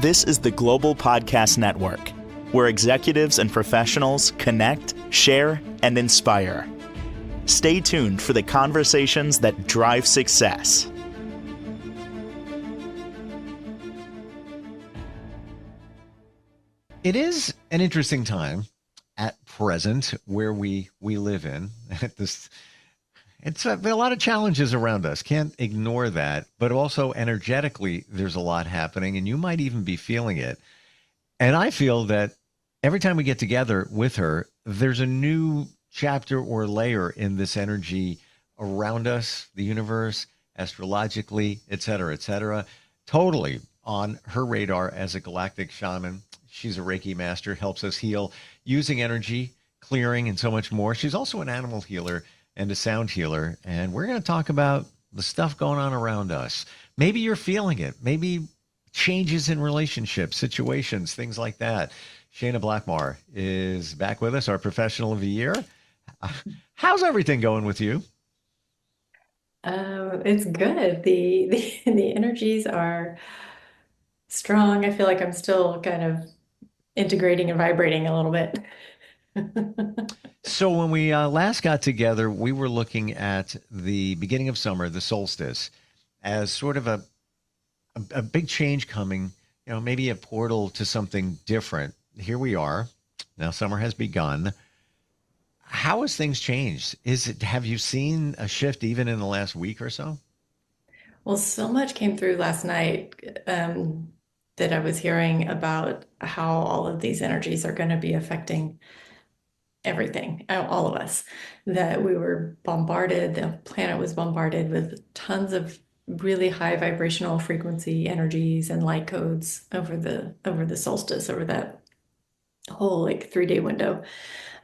This is the Global Podcast Network, where executives and professionals connect, share, and inspire. Stay tuned for the conversations that drive success. It is an interesting time at present where we live in. It's a lot of challenges around us. Can't ignore that. But also energetically, there's a lot happening, and you might even be feeling it. And I feel that every time we get together with her, there's a new chapter or layer in this energy around us, the universe, astrologically, et cetera, totally on her radar as a galactic shaman. She's a Reiki master, helps us heal using energy, clearing, and so much more. She's also an animal healer and a sound healer. And we're going to talk about the stuff going on around us. Maybe you're feeling it. Maybe changes in relationships, situations, things like that. Shayna Blackmar is back with us, our professional of the year. How's everything going with you? It's good. The energies are strong. I feel like I'm still kind of integrating and vibrating a little bit. So when we last got together, we were looking at the beginning of summer, the solstice, as sort of a big change coming, maybe a portal to something different. Here we are. Now summer has begun. How has things changed? Have you seen a shift even in the last week or so? Well, so much came through last night that I was hearing about how all of these energies are going to be affecting everything, all of us, that we were bombarded, the planet was bombarded with tons of really high vibrational frequency energies and light codes over the solstice, over that whole like 3 day window.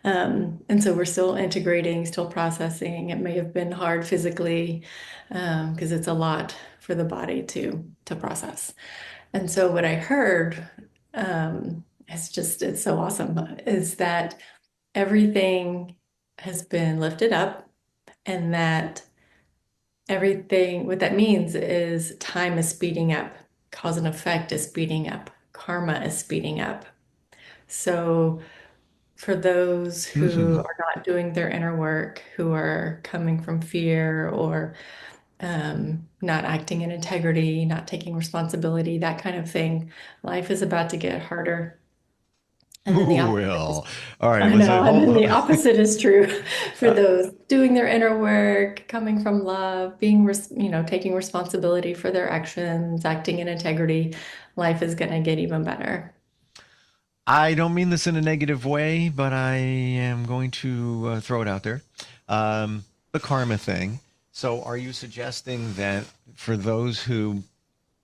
And so we're still integrating, still processing. It may have been hard physically because it's a lot for the body to process. And so what I heard, it's so awesome, is that everything has been lifted up, and that everything, what that means is time is speeding up, cause and effect is speeding up, karma is speeding up. So for those who Hmm. are not doing their inner work, who are coming from fear or not acting in integrity, not taking responsibility, that kind of thing, life is about to get harder. And then the opposite is Well, all right. I Let's know. And then hold. the opposite is true for Uh, those doing their inner work, coming from love, taking responsibility for their actions, acting in integrity. Life is going to get even better. I don't mean this in a negative way, but I am going to throw it out there. The karma thing. So, are you suggesting that for those who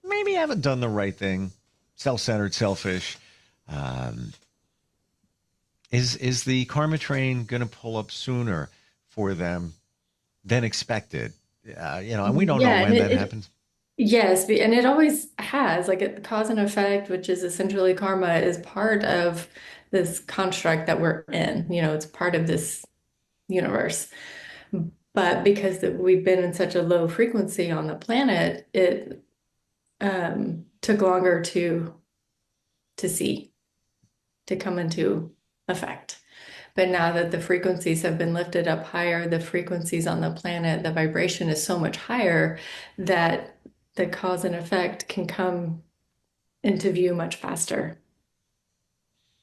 maybe haven't done the right thing, self-centered, selfish, um, is the karma train going to pull up sooner for them than expected? And we don't know Yeah, and when that happens. yes, and it always has, like cause and effect, which is essentially karma, is part of this construct that we're in. It's part of this universe. But because we've been in such a low frequency on the planet, it took longer to see, to come into effect. But now that the frequencies have been lifted up higher, the frequencies on the planet, the vibration is so much higher that the cause and effect can come into view much faster.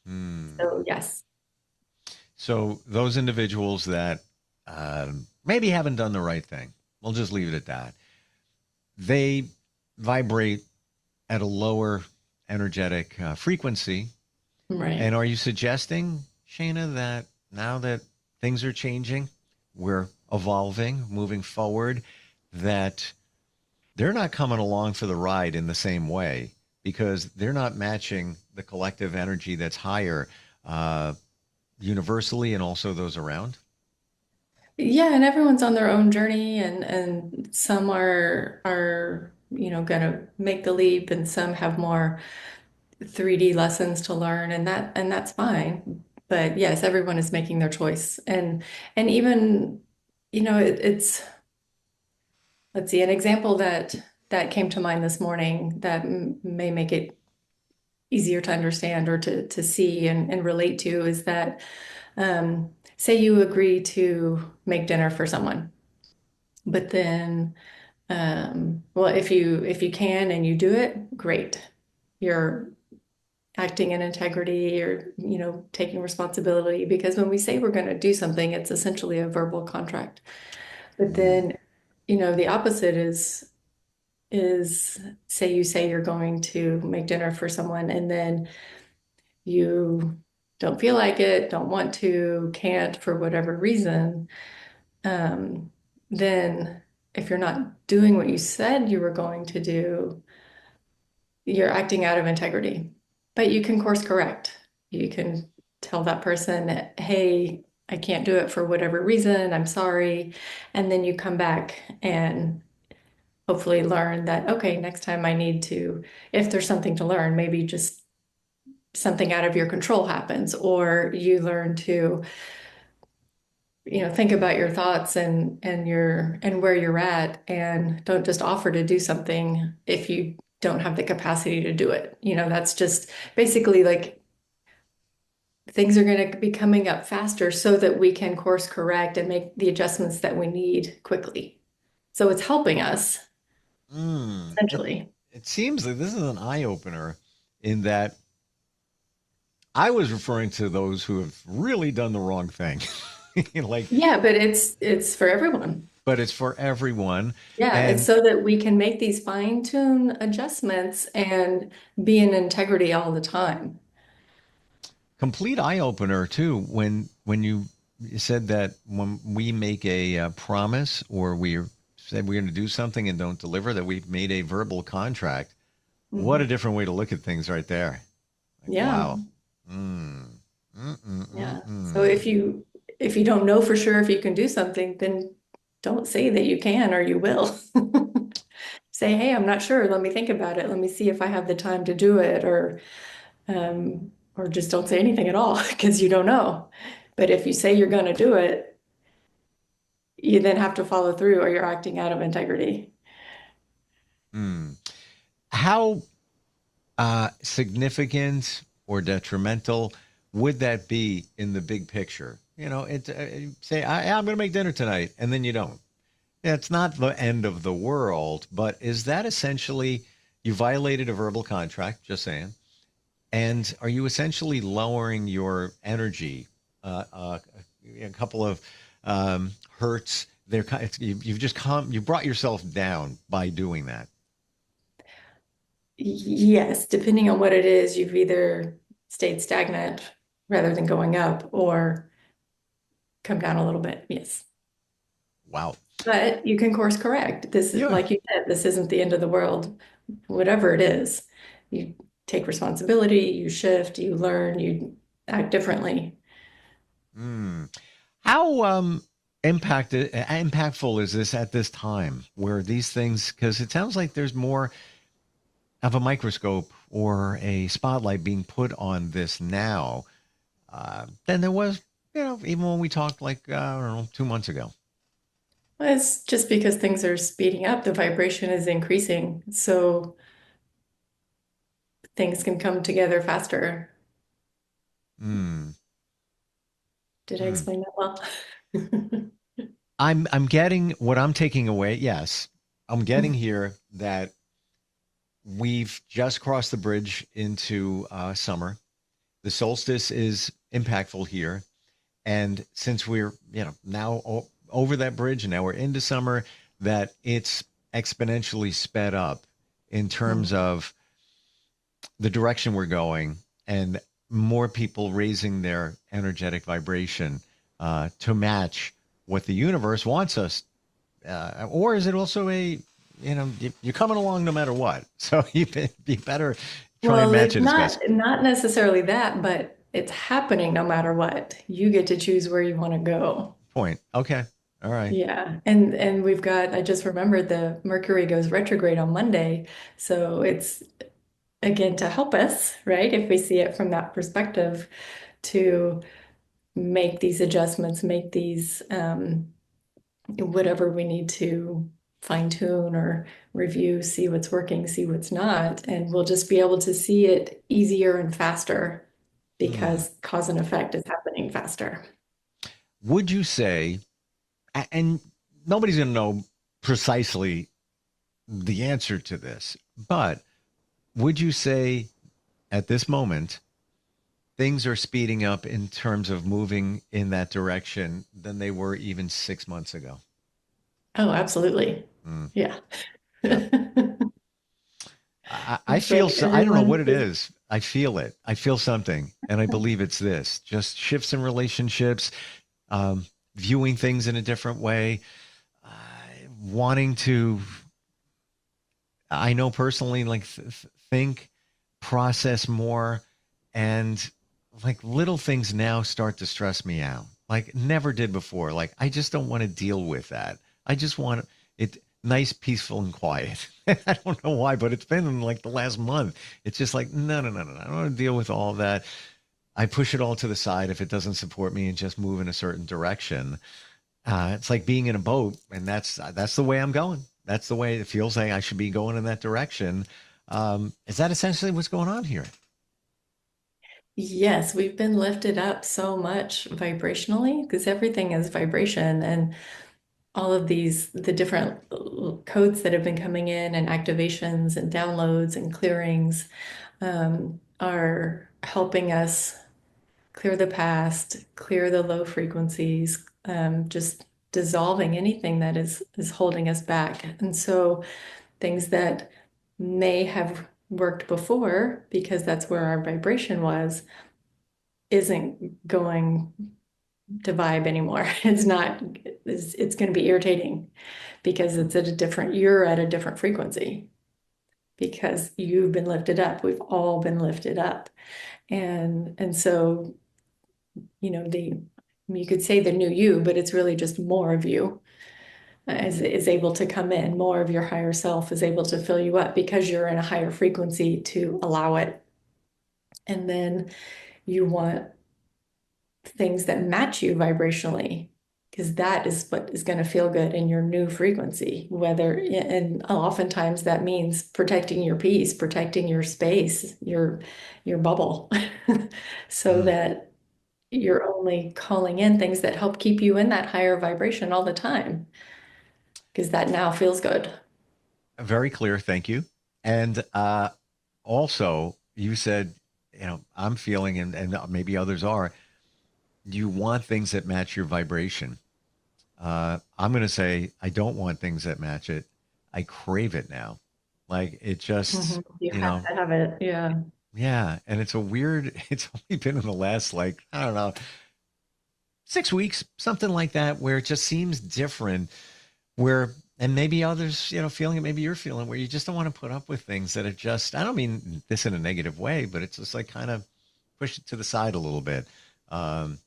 Hmm. So yes. So those individuals that maybe haven't done the right thing, we'll just leave it at that. They vibrate at a lower energetic frequency. Right. And are you suggesting, Shayna, that now that things are changing, we're evolving, moving forward, that they're not coming along for the ride in the same way because they're not matching the collective energy that's higher uh, universally and also those around? Yeah, and everyone's on their own journey, and some are gonna make the leap, and some have more 3D lessons to learn, and that's fine. But yes, everyone is making their choice. And even, it's, let's see, an example that came to mind this morning that may make it easier to understand or to see and relate to is that say you agree to make dinner for someone, but then well, if you can and you do it, great. You're acting in integrity or, taking responsibility because when we say we're going to do something, it's essentially a verbal contract. But Mm. then, the opposite is say you say you're going to make dinner for someone and then you don't feel like it, don't want to, can't for whatever reason, um, then if you're not doing what you said you were going to do, you're acting out of integrity. But you can course correct. You can tell that person, hey, I can't do it for whatever reason, I'm sorry. And then you come back and hopefully learn that, okay, next time I need to, if there's something to learn, maybe just something out of your control happens, or you learn to, think about your thoughts and where you're at, and don't just offer to do something if you don't have the capacity to do it. That's just basically like things are going to be coming up faster so that we can course correct and make the adjustments that we need quickly. So it's helping us Mm. essentially. It seems like this is an eye opener in that I was referring to those who have really done the wrong thing. Like, Yeah, but it's for everyone. but it's for everyone. Yeah, it's And so that we can make these fine-tune adjustments and be in integrity all the time. complete eye opener too when you said that when we make a promise or we said we're going to do something and don't deliver, that we've made a verbal contract. What a Mhm. different way to look at things right there. Like, Yeah, wow. Mm. Mm, mm, mm, yeah. So mm. if you don't know for sure if you can do something, then don't say that you can or you will. Say, hey, I'm not sure. Let me think about it. Let me see if I have the time to do it, or just don't say anything at all because you don't know. But if you say you're going to do it, you then have to follow through or you're acting out of integrity. Mm. How significant or detrimental would that be in the big picture? It's say I'm going to make dinner tonight, and then you don't. Yeah, it's not the end of the world, but is that essentially you violated a verbal contract? Just saying. And are you essentially lowering your energy? A couple of hertz. You've just you brought yourself down by doing that. Yes, depending on what it is, you've either stayed stagnant rather than going up or come down a little bit. Yes. Wow. But you can course correct. This is, Yeah. like you said, this isn't the end of the world. Whatever it is, you take responsibility, you shift, you learn, you act differently. Mm. How impactful is this at this time where these things? Because it sounds like there's more of a microscope or a spotlight being put on this now than there was, even when we talked like I don't know, 2 months ago. Well, it's just because things are speeding up, the vibration is increasing, so things can come together faster. Mm. Did I Mm. explain that well? I'm getting what I'm taking away. Yes, I'm getting here that we've just crossed the bridge into summer. The solstice is impactful here. And since we're, now over that bridge and now we're into summer, that it's exponentially sped up in terms of the direction we're going and more people raising their energetic vibration to match what the universe wants us. Or is it also you're coming along no matter what? So you better try and Well, match it's it as not best. not necessarily that, but it's happening no matter what. You get to choose where you want to go. Point. Okay. All right. Yeah. And we've got, I just remembered the Mercury goes retrograde on Monday. So it's again to help us, right? If we see it from that perspective, to make these adjustments, make these whatever we need to. fine tune or review, see what's working, see what's not. And we'll just be able to see it easier and faster Hmm. because cause and effect is happening faster. Would you say, and nobody's going to know precisely the answer to this, but would you say at this moment things are speeding up in terms of moving in that direction than they were even 6 months ago? Oh, absolutely. Mm, Yeah. yeah. I It's feel like so, I don't know what everyone it is, is. I feel it. I feel something. And I believe it's this just shifts in relationships, um, viewing things in a different way, uh, wanting to, I know personally, like think, process more, and like little things now start to stress me out. Like never did before. Like I just don't want to deal with that. I just want it nice, peaceful, and quiet. I don't know why, but it's been in like the last month. It's just like no, no, no, no, no. I don't want to deal with all that. I push it all to the side if it doesn't support me and just move in a certain direction. It's like being in a boat, and that's the way I'm going. That's the way it feels like I should be going in that direction. Is that essentially what's going on here? yes, we've been lifted up so much vibrationally because everything is vibration and all of these, the different codes that have been coming in and activations and downloads and clearings are helping us clear the past, clear the low frequencies, just dissolving anything that is holding us back. And so things that may have worked before because that's where our vibration was isn't going to vibe anymore. It's not, it's going to be irritating because it's at a different, you're at a different frequency because you've been lifted up. We've all been lifted up. And so, the you could say the new you, but it's really just more of you is able to come in. More of your higher self is able to fill you up because you're in a higher frequency to allow it. And then you want things that match you vibrationally because that is what is going to feel good in your new frequency, and oftentimes that means protecting your peace, protecting your space, your bubble so Mm, that you're only calling in things that help keep you in that higher vibration all the time because that now feels good. very clear, thank you. And also, you said, I'm feeling, and maybe others are. You want things that match your vibration. I'm going to say I don't want things that match it. I crave it now. Like it just, You you have know, to have it. Yeah. yeah. And it's a weird, it's only been in the last, like, I don't know, 6 weeks, something like that, where it just seems different. Where, and maybe others, feeling it, maybe you're feeling where you just don't want to put up with things that are just, I don't mean this in a negative way, but it's just like kind of push it to the side a little bit. Um,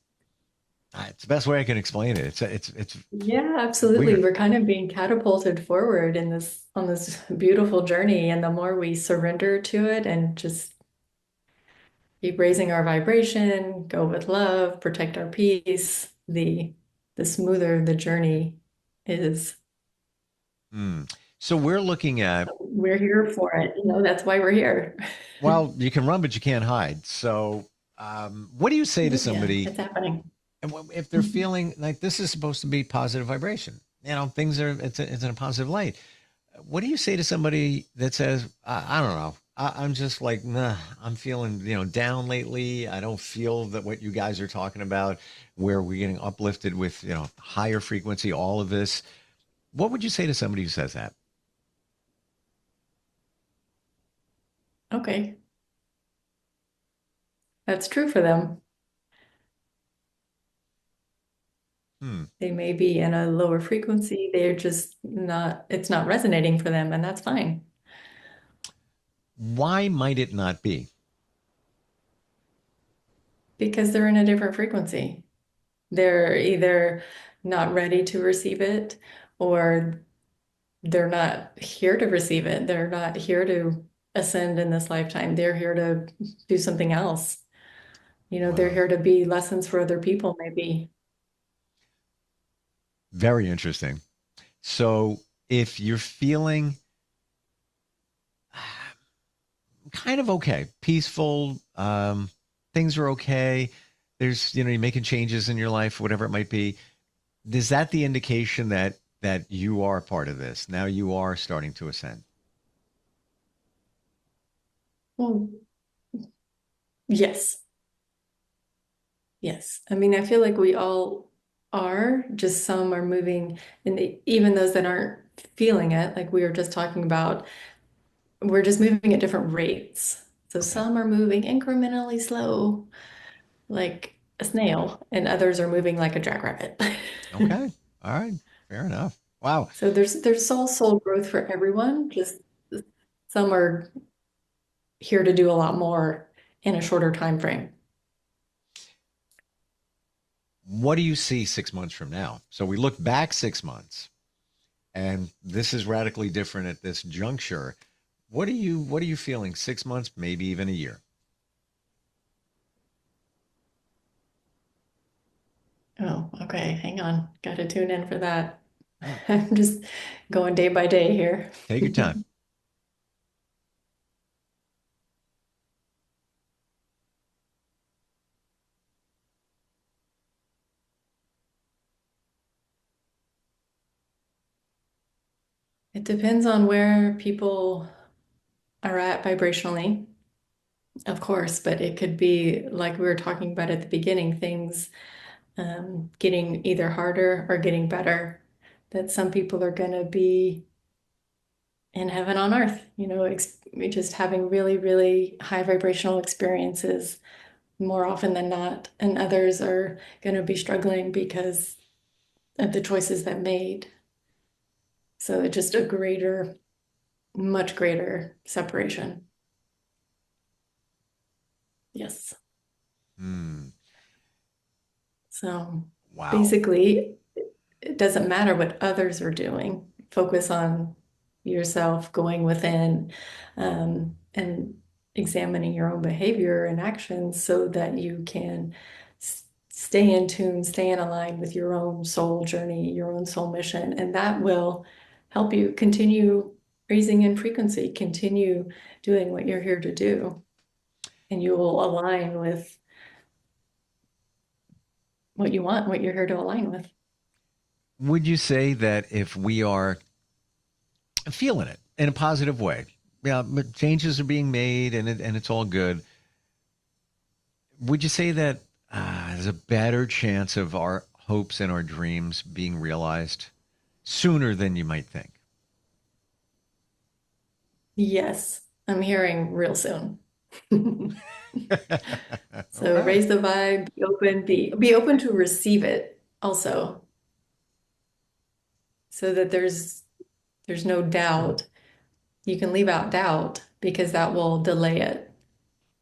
it's the best way I can explain it. It's Yeah, absolutely. weird. We're kind of being catapulted forward in this on this beautiful journey. And the more we surrender to it and just keep raising our vibration, go with love, protect our peace, the smoother the journey is. Mm. So we're looking at, We're here for it. That's why we're here. well, you can run, but you can't hide. So, what do you say to Yeah, somebody it's happening. if they're feeling like this is supposed to be positive vibration? Things are, it's in a positive light. What do you say to somebody that says, I don't know, I'm just like, nah, I'm feeling, down lately. I don't feel that what you guys are talking about, where we're getting uplifted with, higher frequency, all of this. What would you say to somebody who says that? Okay, that's true for them. Hmm. They may be in a lower frequency. They're just not, it's not resonating for them, and that's fine Why might it not be? because they're in a different frequency. They're either not ready to receive it or they're not here to receive it. They're not here to ascend in this lifetime. They're here to do something else. They're Wow. here to be lessons for other people, maybe. Very interesting. So if you're feeling kind of okay, peaceful, things are okay. There's, you're making changes in your life, whatever it might be. Is that the indication that you are part of this? Now you are starting to ascend. Well, yes. Yes. I mean, I feel like we all are, just some are moving, and even those that aren't feeling it, like we were just talking about, we're just moving at different rates. So Okay. some are moving incrementally slow, like a snail, and others are moving like a jackrabbit. Okay. All right. Fair enough. Wow. So there's all soul growth for everyone, just some are here to do a lot more in a shorter time frame. What do you see 6 months from now? So we look back 6 months, and this is radically different at this juncture. What are you feeling 6 months, maybe even a year? Oh, okay, hang on. Got to tune in for that. I'm just going day by day here. Take your time. It depends on where people are at vibrationally, of course, but it could be like we were talking about at the beginning, things getting either harder or getting better. That some people are going to be in heaven on earth, just having really, really high vibrational experiences more often than not. And others are going to be struggling because of the choices that made. So it's just a greater, much greater separation. Yes. Hmm. So Wow. basically, it doesn't matter what others are doing. Focus on yourself, going within, and examining your own behavior and actions so that you can stay in tune, stay in line with your own soul journey, your own soul mission. And that will help you continue raising in frequency, continue doing what you're here to do. And you will align with what you want, what you're here to align with. Would you say that if we are feeling it in a positive way, yeah, but changes are being made and it's all good, would you say that there's a better chance of our hopes and our dreams being realized sooner than you might think? Yes, I'm hearing real soon. So Okay. raise the vibe, be open to receive it also, so that there's no doubt. You can leave out doubt because that will delay it.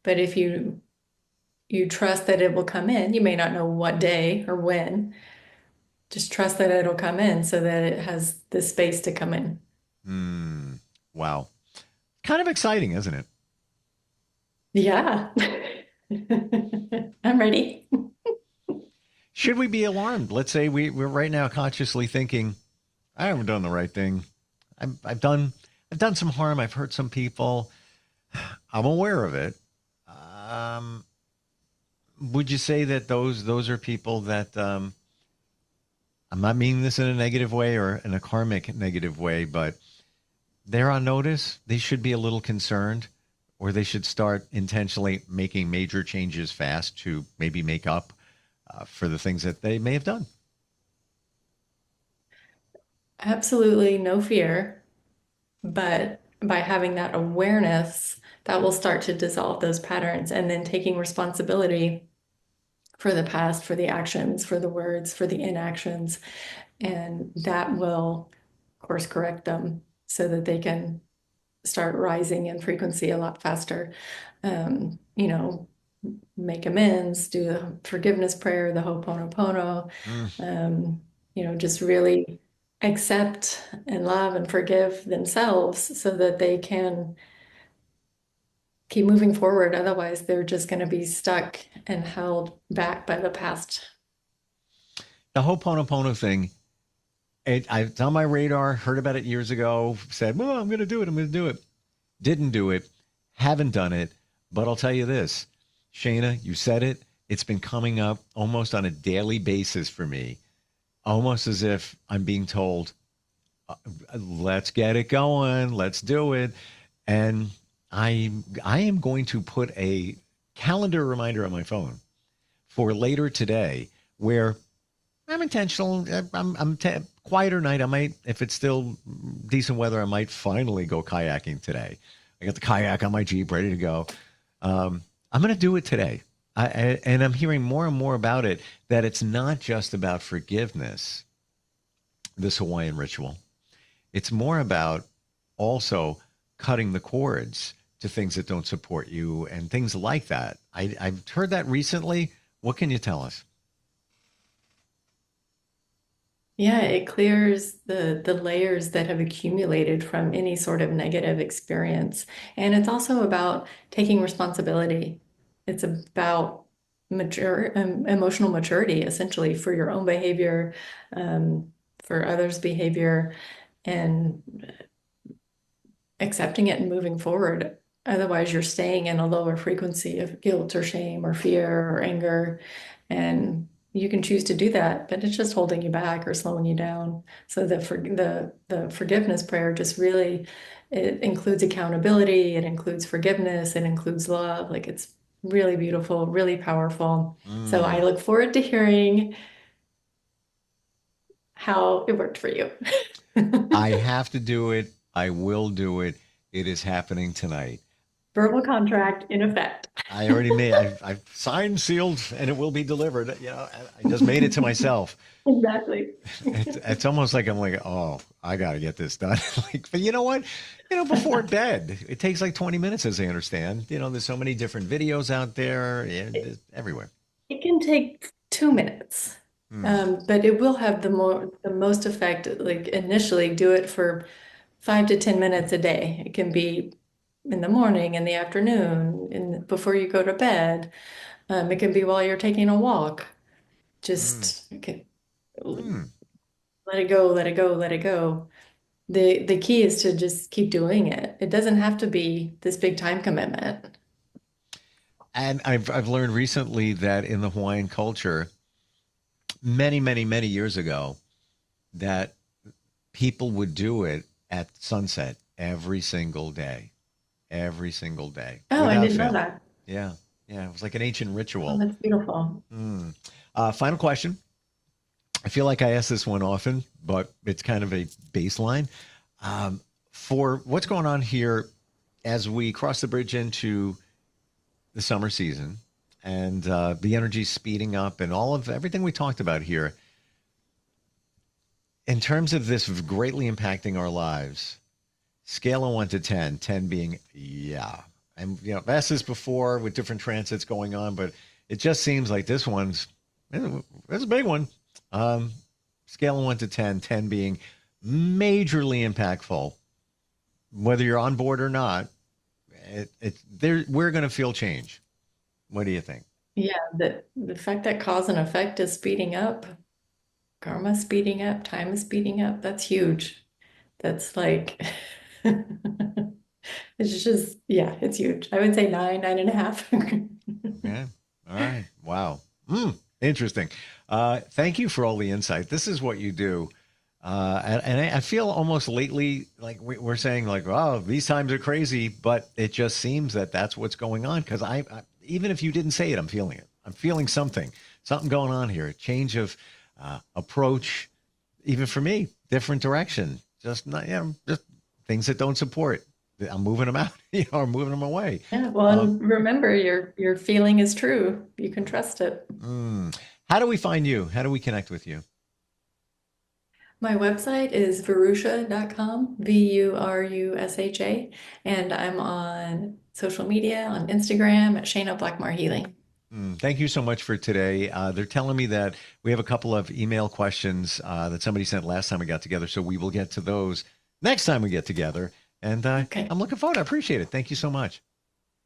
But if you trust that it will come in, you may not know what day or when, just trust that it'll come in so that it has the space to come in. Hmm. Wow. Kind of exciting, isn't it? Yeah. I'm ready. Should we be alarmed? Let's say we're right now consciously thinking, I haven't done the right thing. I've done some harm. I've hurt some people. I'm aware of it. Um, would you say that those are people that I'm not meaning this in a negative way or in a karmic negative way, but they're on notice. They should be a little concerned, or they should start intentionally making major changes fast to maybe make up for the things that they may have done. Absolutely no fear. But by having that awareness, that will start to dissolve those patterns and then taking responsibility for the past, for the actions, for the words, for the inactions. And that will course correct them so that they can start rising in frequency a lot faster. Um, you know, Make amends, do the forgiveness prayer, the Ho'oponopono, Mm, just really accept and love and forgive themselves so that they can keep moving forward. Otherwise, they're just going to be stuck and held back by the past. the Ho'oponopono thing. It's on my radar. Heard about it years ago. Said, well, I'm going to do it. I'm going to do it. Didn't do it. Haven't done it. But I'll tell you this, Shayna, you said it. It's been coming up almost on a daily basis for me, almost as if I'm being told, let's get it going. Let's do it. And I am going to put a calendar reminder on my phone for later today where I'm intentional. Quieter night. I might, if it's still decent weather, I might finally go kayaking today. I got the kayak on my Jeep ready to go. I'm going to do it today. And I'm hearing more and more about it, that it's not just about forgiveness, this Hawaiian ritual. It's more about also cutting the cords to things that don't support you and things like that. I've heard that recently. What can you tell us? Yeah, it clears the layers that have accumulated from any sort of negative experience. And it's also about taking responsibility. It's about emotional maturity, essentially, for your own behavior, for others' behavior, and accepting it and moving forward. Otherwise, you're staying in a lower frequency of guilt or shame or fear or anger. And you can choose to do that, but it's just holding you back or slowing you down. So the forgiveness prayer just really, it includes accountability, it includes forgiveness, it includes love. Like, it's really beautiful, really powerful. So I look forward to hearing how it worked for you. I have to do it. I will do it. It is happening tonight. Verbal contract in effect. I already made. I've signed, sealed, and it will be delivered. You know, I just made it to myself. Exactly. It's almost like I'm like, oh, I got to get this done. Like, but you know what? You know, before bed, it takes like 20 minutes, as I understand. You know, there's so many different videos out there, everywhere. It can take 2 minutes, but it will have the most effect. Like, initially, do it for 5 to 10 minutes a day. It can be in the morning, in the afternoon, before you go to bed. It can be while you're taking a walk. Just let it go, let it go, let it go. The key is to just keep doing it. It doesn't have to be this big time commitment. And I've learned recently that in the Hawaiian culture, many, many, many years ago, that people would do it at sunset every single day. Every single day. Oh, I without didn't know fail. that. Yeah. Yeah. It was like an ancient Oh, ritual. that's beautiful. Final question. I feel like I ask this one often, but it's kind of a baseline. For what's going on here as we cross the bridge into the summer season and the energy speeding up and all of everything we talked about here, in terms of this greatly impacting our lives, scale of 1 to 10, 10 being, yeah. And, you know, I've asked this before with different transits going on, but it just seems like this one's, it's a big one. Scale of 1 to 10, 10 being majorly impactful. Whether you're on board or not, we're going to feel change. What do you think? Yeah, the fact that cause and effect is speeding up, karma speeding up, time is speeding up, that's huge. That's like, it's just, yeah, it's huge. I would say 9.5. Yeah. All right. Wow. Interesting. Thank you for all the insight. This is what you do. And I feel almost lately like we're saying like, oh, these times are crazy, but it just seems that that's what's going on. Because I even if you didn't say it, I'm feeling it. I'm feeling something going on here. A change of approach, even for me, different direction. Just not, just things that don't support. I'm moving them out, or moving them away. Yeah, well, and remember, your feeling is true. You can trust it. How do we find you? How do we connect with you? My website is vurusha.com, Vurusha, and I'm on social media, on Instagram at Shayna Blackmar Healing. Thank you so much for today. They're telling me that we have a couple of email questions that somebody sent last time we got together, so we will get to those next time we get together. And Okay. I'm looking forward. I appreciate it. Thank you so much.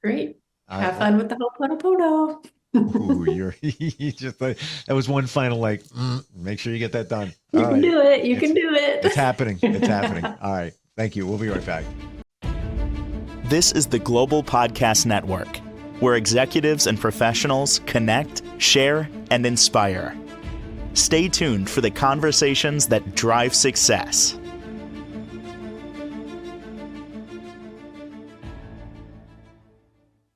Great. Have fun with the Ho'oponopono. Ooh, you just that was one final like. Make sure you get that done. You All can right, do it. You can do it. it's happening. It's happening. All right, thank you. We'll be right back. This is the Global Podcast Network, where executives and professionals connect, share, and inspire. Stay tuned for the conversations that drive success.